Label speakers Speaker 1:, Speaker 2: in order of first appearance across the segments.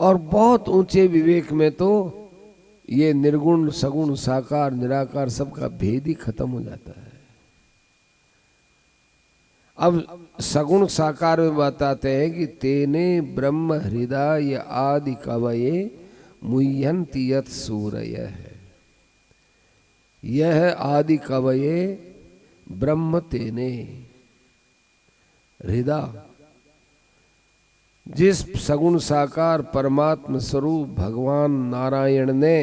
Speaker 1: और बहुत ऊंचे विवेक में तो ये निर्गुण सगुण साकार निराकार सबका भेद ही खत्म हो जाता है। अब सगुण साकार में बताते हैं कि तेने ब्रह्म हृदय आदि कवये मुह्यन्ति यत् सूरय है। यह आदि कवये ब्रह्म तेने हृदय, जिस सगुण साकार परमात्म स्वरूप भगवान नारायण ने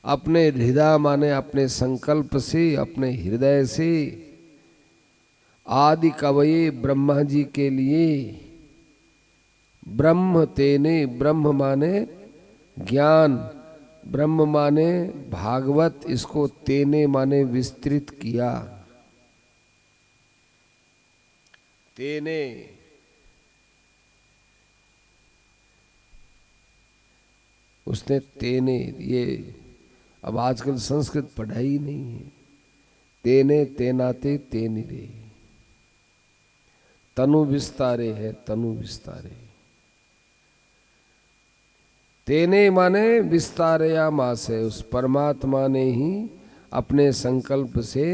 Speaker 1: अपने हृदय माने अपने संकल्प से, अपने हृदय से आदि कवये ब्रह्मा जी के लिए ब्रह्म तेने, ब्रह्म माने ज्ञान, ब्रह्म माने भागवत, इसको तेने माने विस्तृत किया। तेने उसने तेने, ये अब आजकल संस्कृत पढ़ाई नहीं है। तेने तेनाते तेनि रे, तनु विस्तारे है, तनु विस्तारे। तेने माने विस्तारया मास है, उस परमात्मा ने ही अपने संकल्प से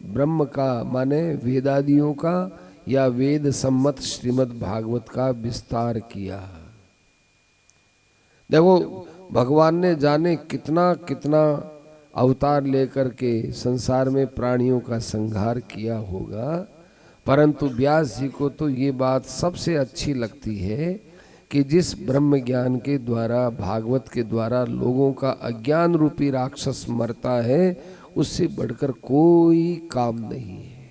Speaker 1: ब्रह्म का माने वेदादियों का या वेद सम्मत श्रीमद् भागवत का विस्तार किया। देखो भगवान ने जाने कितना कितना अवतार लेकर के संसार में प्राणियों का संहार किया होगा, परंतु व्यास जी को तो ये बात सबसे अच्छी लगती है कि जिस ब्रह्म ज्ञान के द्वारा, भागवत के द्वारा लोगों का अज्ञान रूपी राक्षस मरता है, उससे बढ़कर कोई काम नहीं है।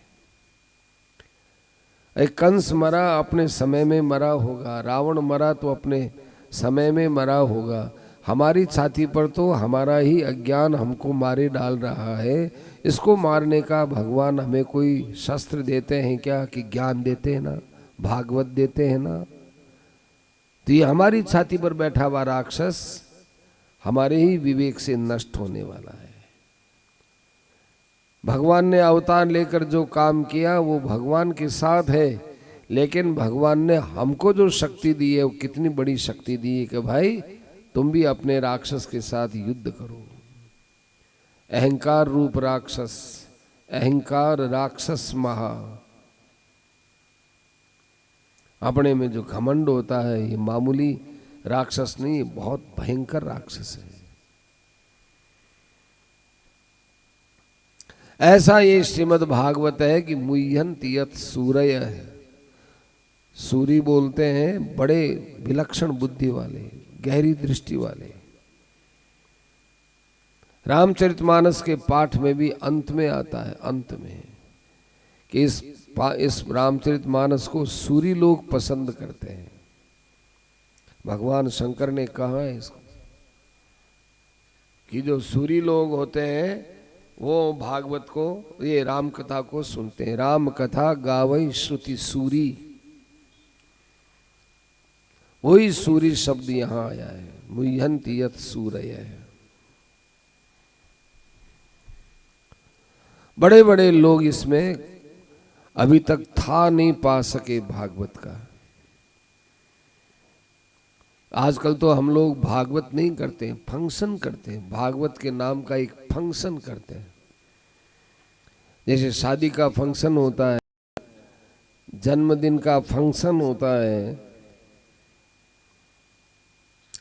Speaker 1: कंस मरा अपने समय में मरा होगा, रावण मरा तो अपने समय में मरा होगा। हमारी छाती पर तो हमारा ही अज्ञान हमको मारे डाल रहा है। इसको मारने का भगवान हमें कोई शस्त्र देते हैं क्या? कि ज्ञान देते हैं ना, भागवत देते हैं ना। तो ये हमारी छाती पर बैठा हुआ राक्षस हमारे ही विवेक से नष्ट होने वाला है। भगवान ने अवतार लेकर जो काम किया वो भगवान के साथ है, लेकिन भगवान ने हमको जो शक्ति दी है वो कितनी बड़ी शक्ति दी है कि भाई तुम भी अपने राक्षस के साथ युद्ध करो। अहंकार रूप राक्षस, अहंकार राक्षस महा, अपने में जो घमंड होता है ये मामूली राक्षस नहीं, ये बहुत भयंकर राक्षस है। ऐसा ये श्रीमद् भागवत है कि मुह्यन्ति यत् सूरय है। सूरी बोलते हैं बड़े विलक्षण बुद्धि वाले, गहरी दृष्टि वाले। रामचरितमानस के पाठ में भी अंत में आता है, अंत में, कि इस रामचरितमानस को सूरी लोग पसंद करते हैं। भगवान शंकर ने कहा है इसको कि जो सूरी लोग होते हैं वो भागवत को, ये राम कथा को सुनते हैं। राम कथा गावई श्रुति सूरी, वही सूरी शब्द यहां आया है। मुह्यन्ति यत् सूरय है। बड़े बड़े लोग इसमें अभी तक था नहीं पा सके भागवत का। आजकल तो हम लोग भागवत नहीं करते, फंक्शन करते हैं। भागवत के नाम का एक फंक्शन करते हैं। जैसे शादी का फंक्शन होता है, जन्मदिन का फंक्शन होता है,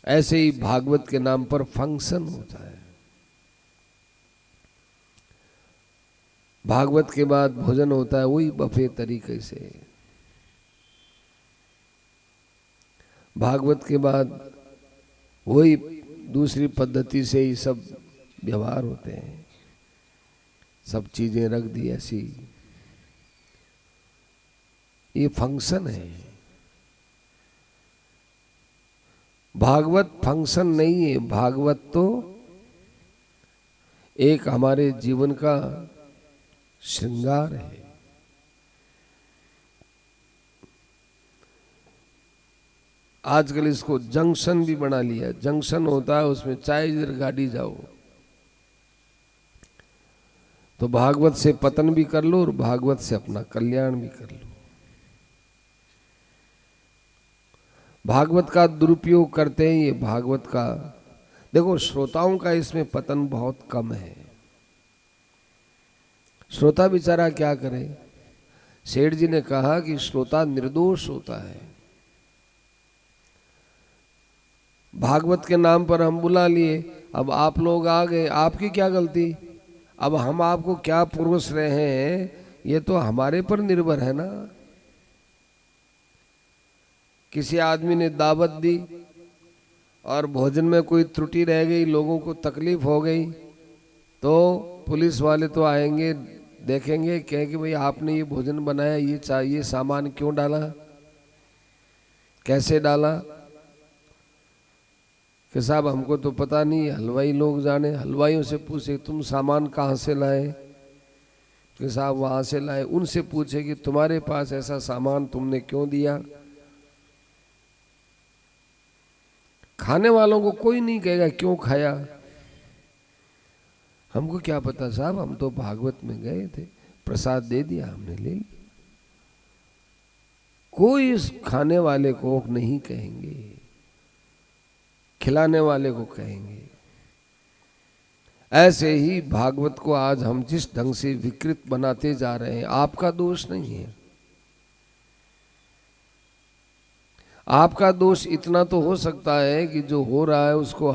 Speaker 1: ऐसे ही भागवत के नाम पर फंक्शन होता है। भागवत के बाद भोजन होता है, वही बफे तरीके से। भागवत के बाद वही दूसरी पद्धति से ही सब व्यवहार होते हैं, सब चीजें रख दी ऐसी। ये फंक्शन है। भागवत फंक्शन नहीं है, भागवत तो एक हमारे जीवन का श्रृंगार है। आजकल इसको जंक्शन भी बना लिया। जंक्शन होता है, उसमें चाहे इधर गाड़ी जाओ तो भागवत से पतन भी कर लो और भागवत से अपना कल्याण भी कर लो। भागवत का दुरुपयोग करते हैं। ये भागवत का देखो, श्रोताओं का इसमें पतन बहुत कम है। श्रोता बेचारा क्या करे। सेठ जी ने कहा कि श्रोता निर्दोष होता है। भागवत के नाम पर हम बुला लिए, अब आप लोग आ गए, आपकी क्या गलती। अब हम आपको क्या परोस रहे हैं ये तो हमारे पर निर्भर है ना। किसी आदमी ने दावत दी और भोजन में कोई त्रुटि रह गई, लोगों को तकलीफ हो गई, तो पुलिस वाले तो आएंगे, देखेंगे, कहेंगे भाई आपने ये भोजन बनाया, ये चाहिए सामान क्यों डाला, कैसे डाला। कि साहब हमको तो पता नहीं, हलवाई लोग जाने। हलवाइयों से पूछे तुम सामान कहाँ से लाए। कि साहब वहाँ से लाए। उनसे पूछे कि तुम्हारे पास ऐसा सामान तुमने क्यों दिया। खाने वालों को कोई नहीं कहेगा क्यों खाया। हमको क्या पता साहब, हम तो भागवत में गए थे, प्रसाद दे दिया, हमने ले लिया। कोई इस खाने वाले को नहीं कहेंगे, खिलाने वाले को कहेंगे। ऐसे ही भागवत को आज हम जिस ढंग से विकृत बनाते जा रहे हैं, आपका दोष नहीं है। आपका दोष इतना तो हो सकता है कि जो हो रहा है उसको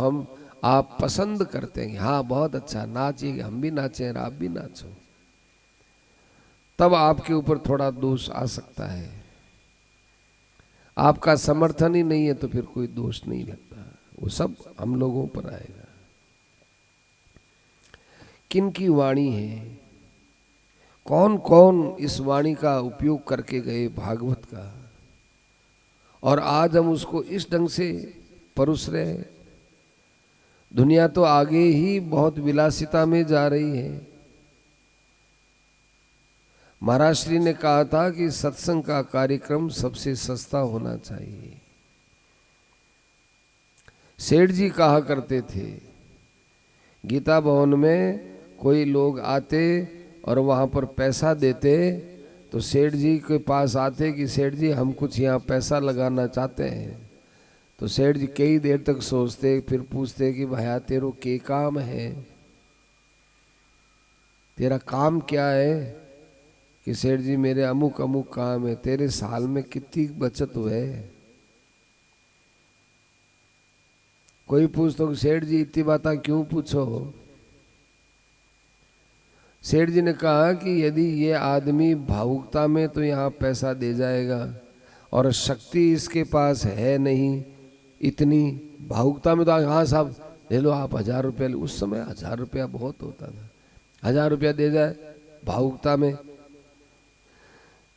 Speaker 1: आप पसंद करते हैं। हाँ बहुत अच्छा, नाचिए, हम भी नाचें और आप भी नाचो, तब आपके ऊपर थोड़ा दोष आ सकता है। आपका समर्थन ही नहीं है तो फिर कोई दोष नहीं लगता, वो सब हम लोगों पर आएगा। किन की वाणी है, कौन कौन इस वाणी का उपयोग करके गए भागवत का, और आज हम उसको इस ढंग से परोस रहे हैं। दुनिया तो आगे ही बहुत विलासिता में जा रही है। महाराज श्री ने कहा था कि सत्संग का कार्यक्रम सबसे सस्ता होना चाहिए। सेठ जी कहा करते थे, गीता भवन में कोई लोग आते और वहाँ पर पैसा देते तो सेठ जी के पास आते कि सेठ जी हम कुछ यहाँ पैसा लगाना चाहते हैं। तो सेठ जी कई देर तक सोचते, फिर पूछते कि भैया तेरो के काम है, तेरा काम क्या है। कि सेठ जी मेरे अमुक अमुक काम है। तेरे साल में कितनी बचत हुए। कोई पूछतो कि सेठ जी इतनी बात क्यों पूछो। सेठ जी ने कहा कि यदि ये आदमी भावुकता में तो यहाँ पैसा दे जाएगा, और शक्ति इसके पास है नहीं इतनी। भावुकता में तो हाँ साहब ले लो आप 1000 रुपया, उस समय 1000 रुपया बहुत होता था, 1000 रुपया दे जाए। भावुकता में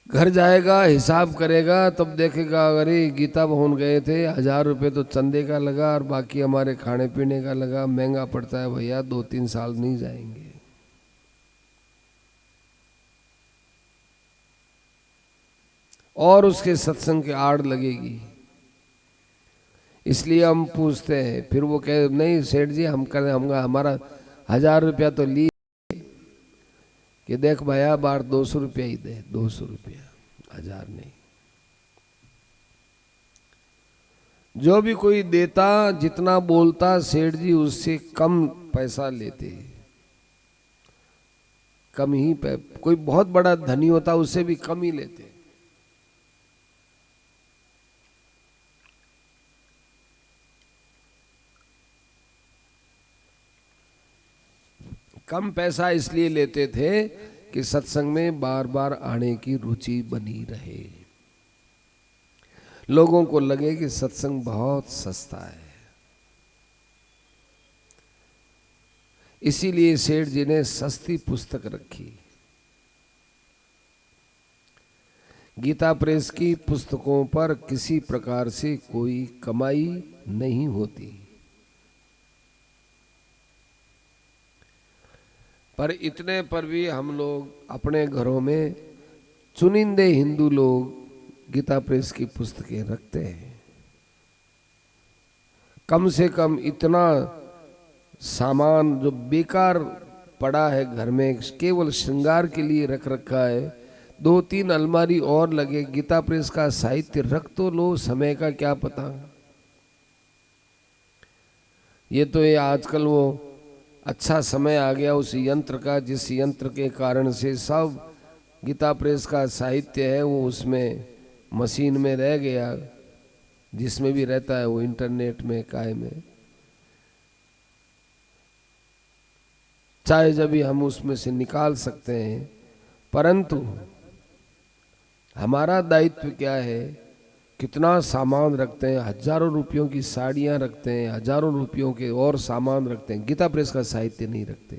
Speaker 1: घर जाएगा, हिसाब करेगा, तब देखेगा अरे गीता भवन गए थे, 1000 रुपये तो चंदे का लगा और बाकी हमारे खाने पीने का लगा, महंगा पड़ता है भैया, 2-3 साल नहीं जाएंगे। और उसके सत्संग के आड़ लगेगी। इसलिए हम पूछते हैं, फिर वो कहे नहीं सेठ जी हम करें, हमारा 1000 रुपया तो लिए, कि देख भैया बार 200 रुपया ही दे, 200 रुपया, 1000 नहीं। जो भी कोई देता, जितना बोलता सेठ जी उससे कम पैसा लेते, कम ही कोई बहुत बड़ा धनी होता उससे भी कम ही लेते। कम पैसा इसलिए लेते थे कि सत्संग में बार बार आने की रुचि बनी रहे, लोगों को लगे कि सत्संग बहुत सस्ता है। इसीलिए सेठ जी ने सस्ती पुस्तक रखी। गीता प्रेस की पुस्तकों पर किसी प्रकार से कोई कमाई नहीं होती, पर इतने पर भी हम लोग अपने घरों में चुनिंदे हिंदू लोग गीता प्रेस की पुस्तकें रखते हैं। कम से कम इतना सामान जो बेकार पड़ा है घर में, केवल श्रृंगार के लिए रख रखा है, 2-3 अलमारी और लगे, गीता प्रेस का साहित्य रख तो लो, समय का क्या पता। ये आजकल वो अच्छा समय आ गया उस यंत्र का, जिस यंत्र के कारण से सब गीता प्रेस का साहित्य है वो उसमें मशीन में रह गया, जिसमें भी रहता है वो इंटरनेट में काय में, चाहे जब भी हम उसमें से निकाल सकते हैं। परंतु हमारा दायित्व क्या है, कितना सामान रखते हैं, हजारों रुपयों की साड़ियां रखते हैं, हजारों रुपयों के और सामान रखते हैं, गीता प्रेस का साहित्य नहीं रखते।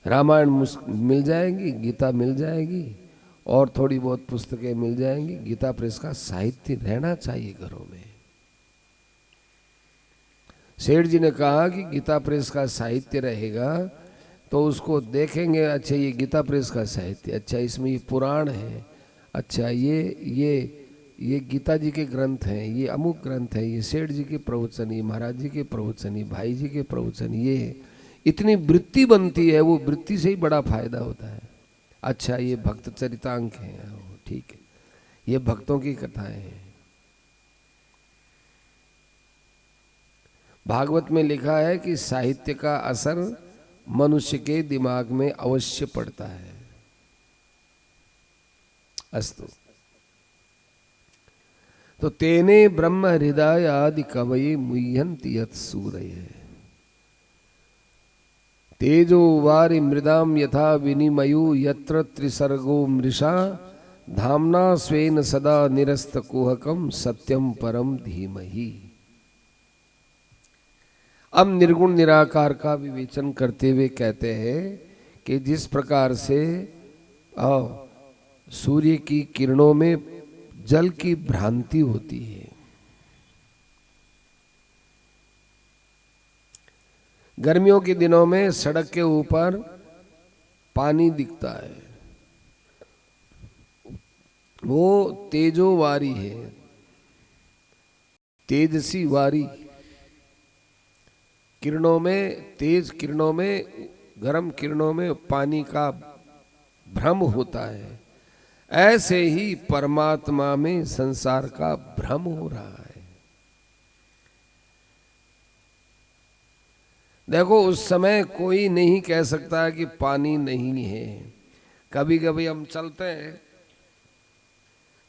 Speaker 1: रामायण मिल जाएगी, गीता मिल जाएगी और थोड़ी बहुत पुस्तकें मिल जाएंगी, गीता प्रेस का साहित्य रहना चाहिए घरों में। सेठ जी ने कहा कि गीता प्रेस का साहित्य रहेगा तो उसको देखेंगे, अच्छा ये गीता प्रेस का साहित्य, अच्छा इसमें ये पुराण है, अच्छा ये गीता जी के ग्रंथ हैं, ये अमुक ग्रंथ है, ये सेठ जी के प्रवचन, ये महाराज जी के प्रवचन, ये भाई जी के प्रवचन, ये इतनी वृत्ति बनती है, वो वृत्ति से ही बड़ा फायदा होता है। अच्छा ये भक्त चरितांक है, ठीक है, ये भक्तों की कथाएं हैं। भागवत में लिखा है कि साहित्य का असर मनुष्य के दिमाग में अवश्य पड़ता है। अस्तु। तो तेने ब्रह्म हृदय आदि कवये मुह्यन्ति यत् सूरये तेजो वारि मृदाम यथा विनिमयो यत्र त्रिसर्गो मृषा धाम्ना स्वेन सदा निरस्त कुहकम सत्यम परम धीमहि। अब निर्गुण निराकार का विवेचन करते हुए कहते हैं कि जिस प्रकार से सूर्य की किरणों में जल की भ्रांति होती है, गर्मियों के दिनों में सड़क के ऊपर पानी दिखता है, वो तेजोवारी है, तेजसी वारी किरणों में, तेज किरणों में, गर्म किरणों में पानी का भ्रम होता है। ऐसे ही परमात्मा में संसार का भ्रम हो रहा है। देखो उस समय कोई नहीं कह सकता कि पानी नहीं है। कभी कभी हम चलते हैं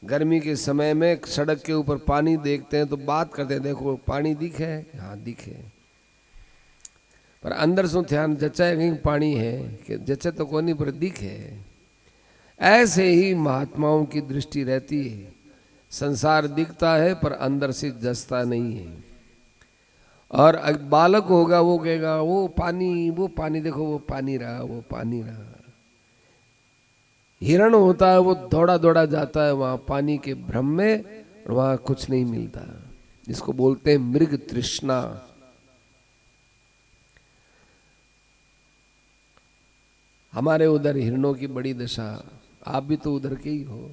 Speaker 1: गर्मी के समय में, सड़क के ऊपर पानी देखते हैं तो बात करते हैं, देखो पानी दिखे, हाँ दिखे, पर अंदर से ध्यान जचा कहीं पानी है कि जचा तो कोई नहीं, पर दिखे। ऐसे ही महात्माओं की दृष्टि रहती है, संसार दिखता है पर अंदर से जचता नहीं है। और बालक होगा वो कहेगा वो पानी देखो, वो पानी रहा, वो पानी रहा। हिरण होता है वो दौड़ा दौड़ा जाता है वहां पानी के भ्रम में, और वहां कुछ नहीं मिलता, जिसको बोलते हैं मृग तृष्णा। हमारे उधर हिरणों की बड़ी दशा, आप भी तो उधर के ही हो।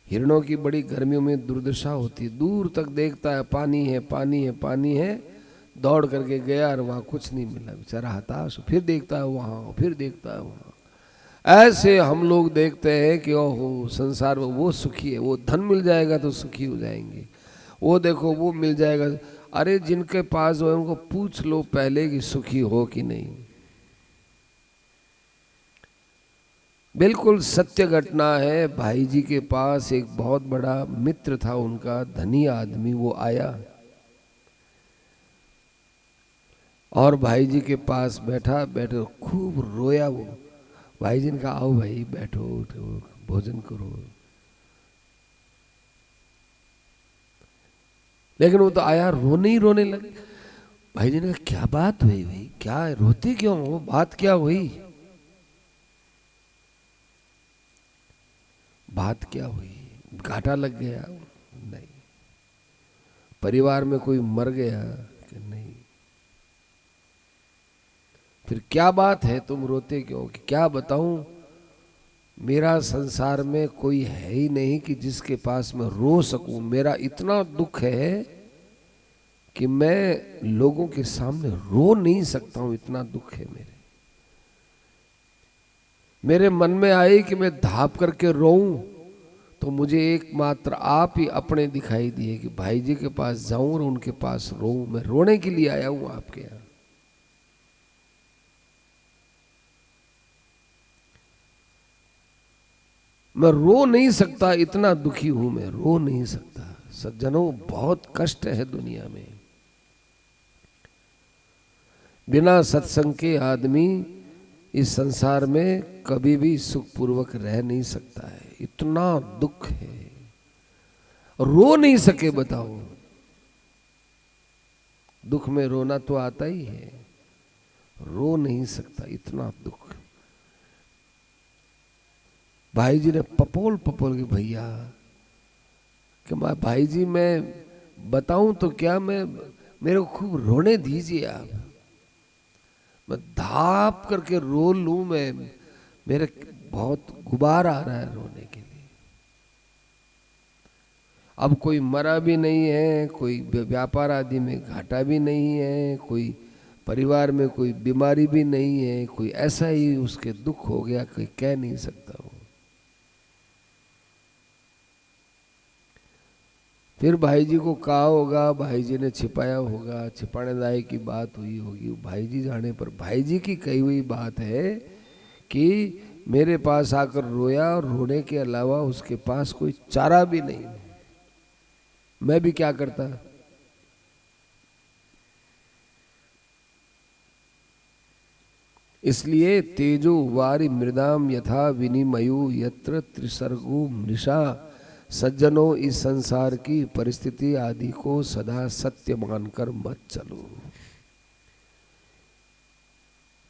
Speaker 1: हिरणों की बड़ी गर्मियों में दुर्दशा होती है, दूर तक देखता है पानी है पानी है पानी है, दौड़ करके गया और वहां कुछ नहीं मिला, बेचारा हताश, फिर देखता है वहां, फिर देखता है वहां। ऐसे हम लोग देखते हैं कि ओहो संसार में वो सुखी है, वो धन मिल जाएगा तो सुखी हो जाएंगे, वो देखो वो मिल जाएगा। अरे जिनके पास हो उनको पूछ लो पहले कि सुखी हो कि नहीं। बिल्कुल सत्य घटना है। भाई जी के पास एक बहुत बड़ा मित्र था उनका, धनी आदमी, वो आया और भाई जी के पास बैठा, बैठो खूब रोया वो। भाई जी ने कहा आओ भाई बैठो, उठो भोजन करो, लेकिन वो तो आया रोने ही रोने लगे। भाई जी ने कहा क्या बात हुई भाई, क्या रोते क्यों हो, बात क्या हुई, बात क्या हुई, घाटा लग गया, नहीं, परिवार में कोई मर गया कि नहीं, फिर क्या बात है तुम रोते क्यों, कि क्या बताऊं, मेरा संसार में कोई है ही नहीं कि जिसके पास मैं रो सकूं, मेरा इतना दुख है कि मैं लोगों के सामने रो नहीं सकता हूं, इतना दुख है मेरे मन में आए कि मैं धाप करके रोऊं, तो मुझे एकमात्र आप ही अपने दिखाई दिए कि भाई जी के पास जाऊं और उनके पास रोऊं। मैं रोने के लिए आया हूं आपके यहां। मैं रो नहीं सकता, इतना दुखी हूं मैं, रो नहीं सकता। सज्जनों, बहुत कष्ट है दुनिया में। बिना सत्संग के आदमी इस संसार में कभी भी सुखपूर्वक रह नहीं सकता है, इतना दुख है। रो नहीं सके, बताओ। दुख में रोना तो आता ही है, रो नहीं सकता, इतना दुख। भाई जी ने पपोल पपोल के, भैया कि भाई जी मैं बताऊं तो क्या, मैं मेरे को खूब रोने दीजिए आप, मैं धाप करके रो लूं, मैं मेरे बहुत गुबार आ रहा है रोने के लिए। अब कोई मरा भी नहीं है, कोई व्यापार आदि में घाटा भी नहीं है, कोई परिवार में कोई बीमारी भी नहीं है, कोई ऐसा ही उसके दुख हो गया, कोई कह नहीं सकता हो। फिर भाई जी को कहा होगा, भाई जी ने छिपाया होगा, छिपाने लायक की बात हुई होगी, भाई जी जाने पर। भाई जी की कही हुई बात है कि मेरे पास आकर रोया और रोने के अलावा उसके पास कोई चारा भी नहीं। मैं भी क्या करता। इसलिए तेजो वारि मृदाम यथा विनिमयो यत्र त्रिसर्गो मृषा। सज्जनों, इस संसार की परिस्थिति आदि को सदा सत्य मानकर मत चलो।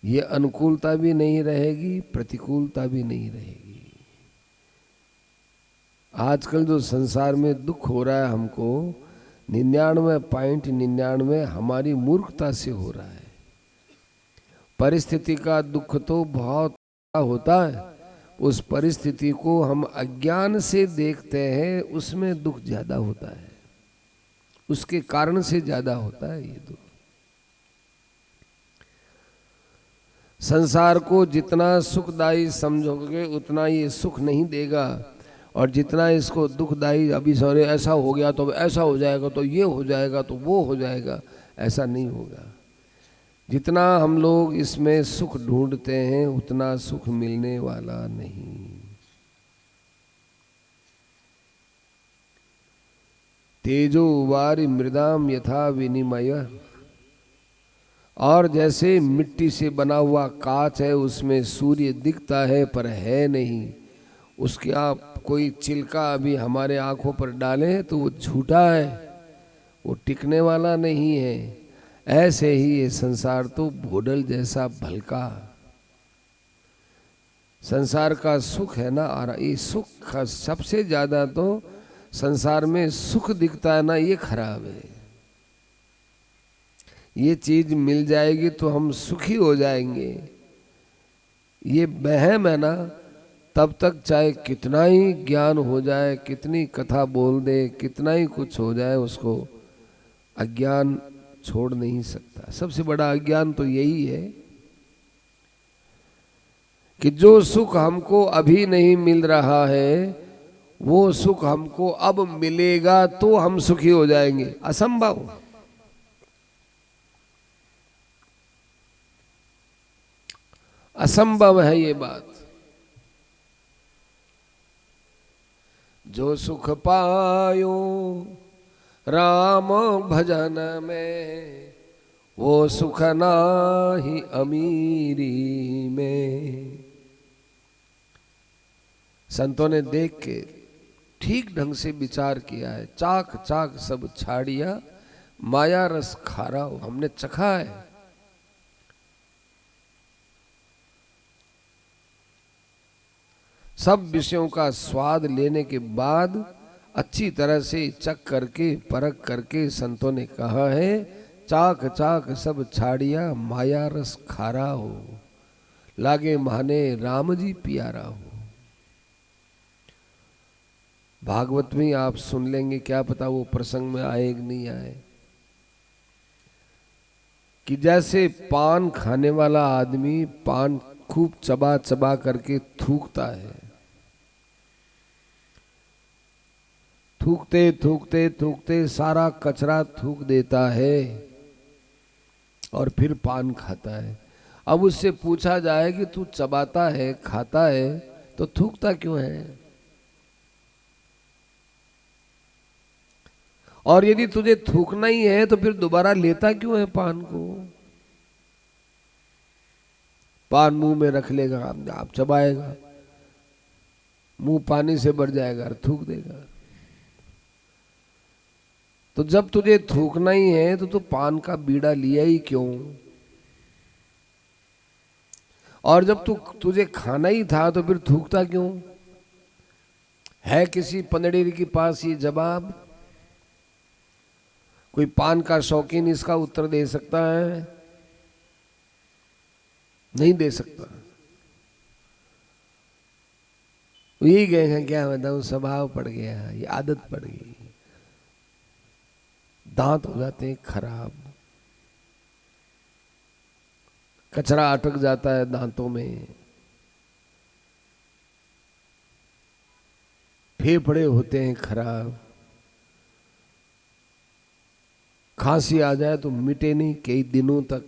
Speaker 1: ये अनुकूलता भी नहीं रहेगी, प्रतिकूलता भी नहीं रहेगी। आजकल जो संसार में दुख हो रहा है हमको, 99.99 हमारी मूर्खता से हो रहा है। परिस्थिति का दुख तो बहुत होता है, उस परिस्थिति को हम अज्ञान से देखते हैं, उसमें दुख ज्यादा होता है, उसके कारण से ज्यादा होता है ये दुख। संसार को जितना सुखदायी समझोगे उतना ये सुख नहीं देगा, और जितना इसको दुखदायी, अभी सॉरी ऐसा हो गया तो ऐसा हो जाएगा, तो ये हो जाएगा, तो वो हो जाएगा, ऐसा नहीं होगा। जितना हम लोग इसमें सुख ढूंढते हैं उतना सुख मिलने वाला नहीं। तेजो वारि मृदाम यथा विनिमय। और जैसे मिट्टी से बना हुआ कांच है, उसमें सूर्य दिखता है पर है नहीं, उसके आप कोई चिल्का अभी हमारे आंखों पर डालें तो वो झूठा है, वो टिकने वाला नहीं है। ऐसे ही ये संसार तो भोडल जैसा भलका। संसार का सुख है ना, और ये सुख का सबसे ज्यादा तो संसार में सुख दिखता है ना, ये खराब है। ये चीज मिल जाएगी तो हम सुखी हो जाएंगे, ये वहम है ना। तब तक चाहे कितना ही ज्ञान हो जाए, कितनी कथा बोल दे, कितना ही कुछ हो जाए, उसको अज्ञान छोड़ नहीं सकता। सबसे बड़ा अज्ञान तो यही है कि जो सुख हमको अभी नहीं मिल रहा है, वो सुख हमको अब मिलेगा तो हम सुखी हो जाएंगे। असंभव। असंभव है ये बात। जो सुख पायो राम भजन में, वो सुख नाही अमीरी में। संतों ने देख के ठीक ढंग से विचार किया है। चाक चाक सब छाड़िया, माया रस खारा हो। हमने चखा है। सब विषयों का स्वाद लेने के बाद अच्छी तरह से चख करके परख करके संतों ने कहा है, चाक चाक सब छाड़िया, माया रस खारा हो, लागे माने राम जी प्यारा हो। भागवत में आप सुन लेंगे, क्या पता वो प्रसंग में आए कि नहीं आए। कि जैसे पान खाने वाला आदमी पान खूब चबा चबा करके थूकता है, थूकते थूकते थूकते सारा कचरा थूक देता है और फिर पान खाता है। अब उससे पूछा जाए कि तू चबाता है, खाता है, तो थूकता क्यों है? और यदि तुझे थूकना ही है तो फिर दोबारा लेता क्यों है पान को? पान मुंह में रख लेगा, आप चबाएगा, मुंह पानी से भर जाएगा और थूक देगा। तो जब तुझे थूकना ही है तो तू पान का बीड़ा लिया ही क्यों? और जब तुझे खाना ही था तो फिर थूकता क्यों? है किसी पंडित के पास ये जवाब? कोई पान का शौकीन इसका उत्तर दे सकता है? नहीं दे सकता। यही गए हैं, क्या बताऊं, स्वभाव पड़ गया, ये आदत पड़ गई, दांत हो जाते हैं खराब, कचरा अटक जाता है दांतों में, फेफड़े होते हैं खराब, खांसी आ जाए तो मिटे नहीं कई दिनों तक।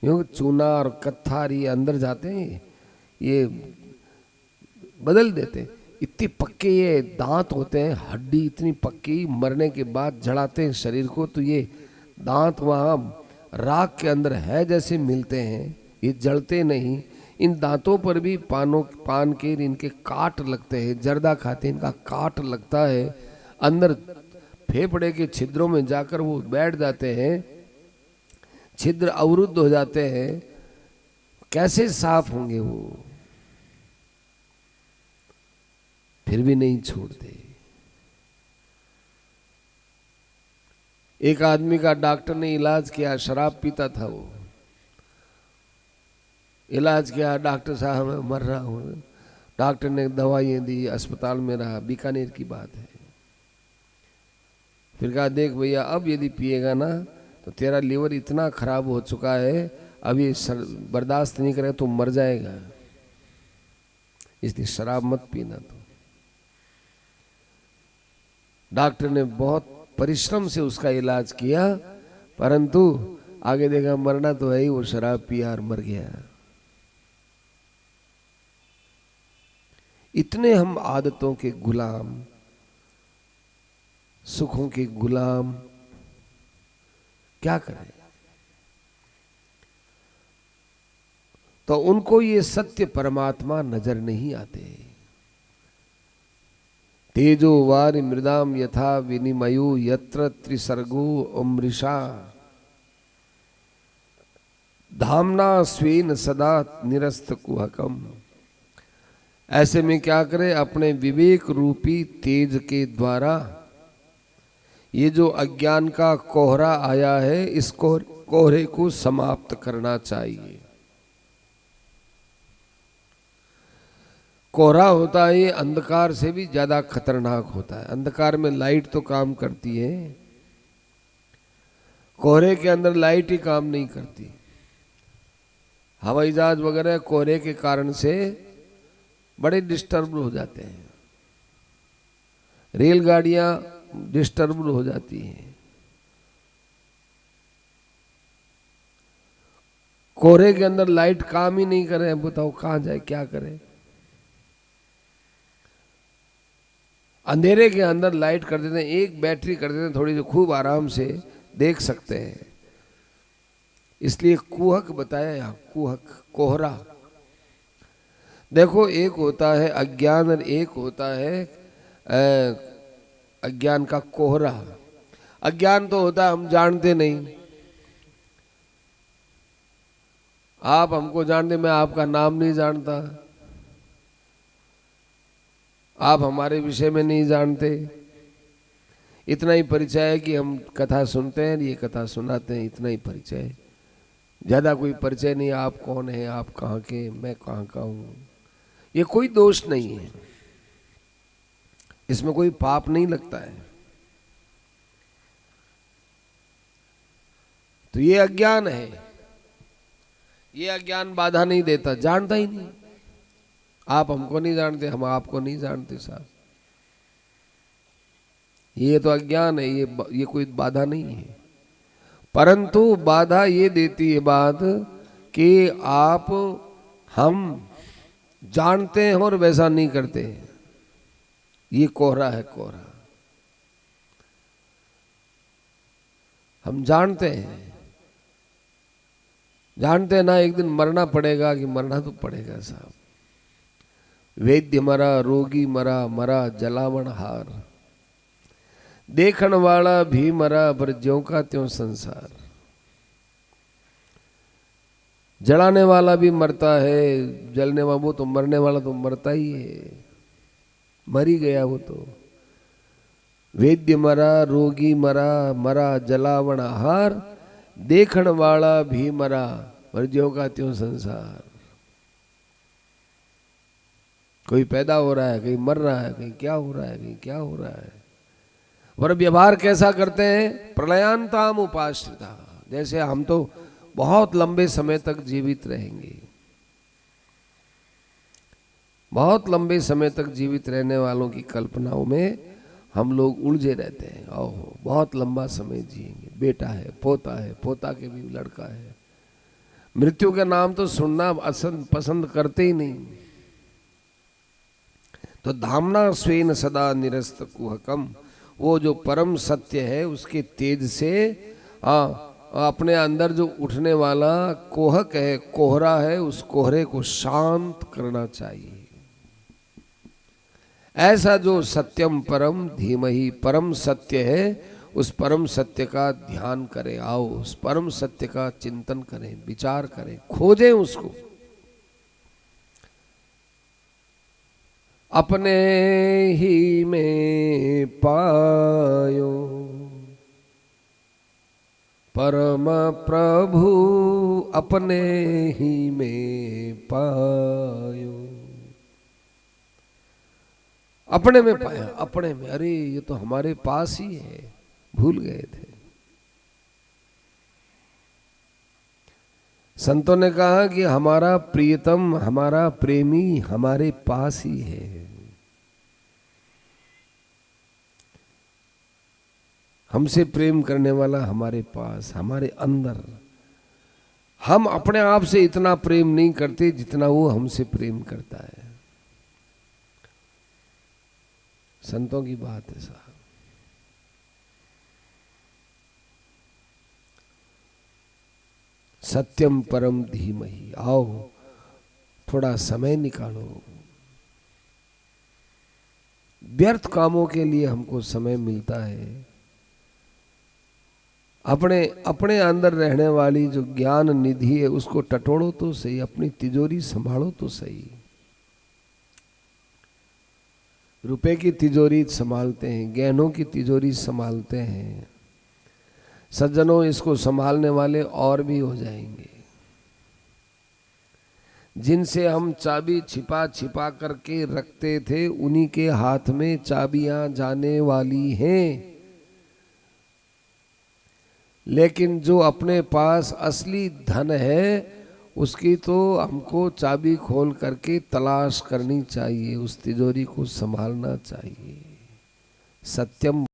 Speaker 1: क्योंकि चूना और कत्थार ये अंदर जाते हैं, ये बदल देते हैं। इतने पक्के ये दांत होते हैं, हड्डी इतनी पक्की, मरने के बाद जड़ाते हैं शरीर को, तो ये दांत वहाँ राख के अंदर है जैसे मिलते हैं, ये जलते नहीं। इन दांतों पर भी पान के इनके काट लगते हैं, जर्दा खाते हैं इनका काट लगता है, अंदर फेफड़े के छिद्रों में जाकर वो बैठ जाते हैं, छिद्र अवरुद्ध हो जाते हैं। कैसे साफ होंगे वो? फिर भी नहीं छोड़ते। एक आदमी का डॉक्टर ने इलाज किया, शराब पीता था वो, इलाज किया, डॉक्टर साहब मैं मर रहा हूं, डॉक्टर ने दवाइयां दी, अस्पताल में रहा, बीकानेर की बात है। फिर कहा देख भैया, अब यदि पिएगा ना तो तेरा लीवर इतना खराब हो चुका है, अब ये बर्दाश्त नहीं करेगा तो मर जाएगा, इसलिए शराब मत पीना। तो डॉक्टर ने बहुत परिश्रम से उसका इलाज किया, परंतु आगे देखा मरना तो है ही, वो शराब पिया और मर गया। इतने हम आदतों के गुलाम, सुखों के गुलाम, क्या करें? तो उनको ये सत्य परमात्मा नजर नहीं आते। तेजो वारि मृदाम यथा विनिमयो यत्र त्रिसर्गो अमृषा धामना स्वेन सदा निरस्त कुहकम। ऐसे में क्या करे? अपने विवेक रूपी तेज के द्वारा ये जो अज्ञान का कोहरा आया है, इस कोहरे को समाप्त करना चाहिए। कोहरा होता है, ये अंधकार से भी ज्यादा खतरनाक होता है। अंधकार में लाइट तो काम करती है, कोहरे के अंदर लाइट ही काम नहीं करती। हवाई जहाज वगैरह कोहरे के कारण से बड़े डिस्टर्ब हो जाते हैं, रेलगाड़ियां डिस्टर्ब हो जाती हैं। कोहरे के अंदर लाइट काम ही नहीं करे, बताओ कहां जाए, क्या करे? अंधेरे के अंदर लाइट कर देते हैं, एक बैटरी कर देते हैं थोड़ी, जो खूब आराम से देख सकते हैं। इसलिए कुहक बताया यहाँ, कुहक कोहरा। देखो, एक होता है अज्ञान और एक होता है अज्ञान का कोहरा। अज्ञान तो होता है हम जानते नहीं, आप हमको जानते, मैं आपका नाम नहीं जानता, आप हमारे विषय में नहीं जानते। इतना ही परिचय है कि हम कथा सुनते हैं, ये कथा सुनाते हैं, इतना ही परिचय है, ज्यादा कोई परिचय नहीं। आप कौन है, आप कहाँ के, मैं कहाँ का हूँ, ये कोई दोष नहीं है, इसमें कोई पाप नहीं लगता है। तो ये अज्ञान है। ये अज्ञान बाधा नहीं देता, जानता ही नहीं। आप हमको नहीं जानते, हम आपको नहीं जानते साहब। ये तो अज्ञान है, ये कोई बाधा नहीं है। परंतु बाधा ये देती है बात कि आप हम जानते हैं और वैसा नहीं करते। ये कोहरा है, कोहरा। हम जानते हैं ना एक दिन मरना पड़ेगा, कि मरना तो पड़ेगा साहब। वैद्य मरा, रोगी मरा, मरा जलावन हार। देखण वाला भी मरा, पर ज्यों का त्यों संसार। जलाने वाला भी मरता है, जलने वाला, वो तो मरने वाला तो मरता ही है, मर ही गया वो तो। वैद्य मरा, रोगी मरा, मरा जलावन हार। देखण वाला भी मरा, पर ज्यों का त्यों संसार। कोई पैदा हो रहा है, कहीं मर रहा है, कहीं क्या हो रहा है, कहीं क्या हो रहा है। और व्यवहार कैसा करते हैं? प्रलयांताम उपाश्रिता। जैसे हम तो बहुत लंबे समय तक जीवित रहेंगे, बहुत लंबे समय तक जीवित रहने वालों की कल्पनाओं में हम लोग उलझे रहते हैं। ओहो, बहुत लंबा समय जिएंगे, बेटा है, पोता के भी लड़का है। मृत्यु का नाम तो सुनना पसंद करते ही नहीं। तो धामना स्वेन सदा निरस्त कुहकम, वो जो परम सत्य है उसके तेज से अपने अंदर जो उठने वाला कोहक है, कोहरा है, उस कोहरे को शांत करना चाहिए। ऐसा जो सत्यम परम धीमहि, परम सत्य है, उस परम सत्य का ध्यान करें। आओ उस परम सत्य का चिंतन करें, विचार करें, खोजें उसको। अपने ही में पायो परम प्रभु, अपने ही में पायो। अपने में पाया, अपने में। अरे ये तो हमारे पास ही है, भूल गए थे। संतों ने कहा कि हमारा प्रियतम, हमारा प्रेमी हमारे पास ही है। हमसे प्रेम करने वाला हमारे पास, हमारे अंदर। हम अपने आप से इतना प्रेम नहीं करते जितना वो हमसे प्रेम करता है। संतों की बात है साहब। सत्यम परम धीमहि। आओ थोड़ा समय निकालो। व्यर्थ कामों के लिए हमको समय मिलता है। अपने अंदर रहने वाली जो ज्ञान निधि है उसको टटोड़ो तो सही, अपनी तिजोरी संभालो तो सही। रुपए की तिजोरी संभालते हैं, गहनों की तिजोरी संभालते हैं। सज्जनों, इसको संभालने वाले और भी हो जाएंगे, जिनसे हम चाबी छिपा छिपा करके रखते थे, उन्हीं के हाथ में चाबियां जाने वाली हैं। लेकिन जो अपने पास असली धन है, उसकी तो हमको चाबी खोल करके तलाश करनी चाहिए, उस तिजोरी को संभालना चाहिए। सत्यम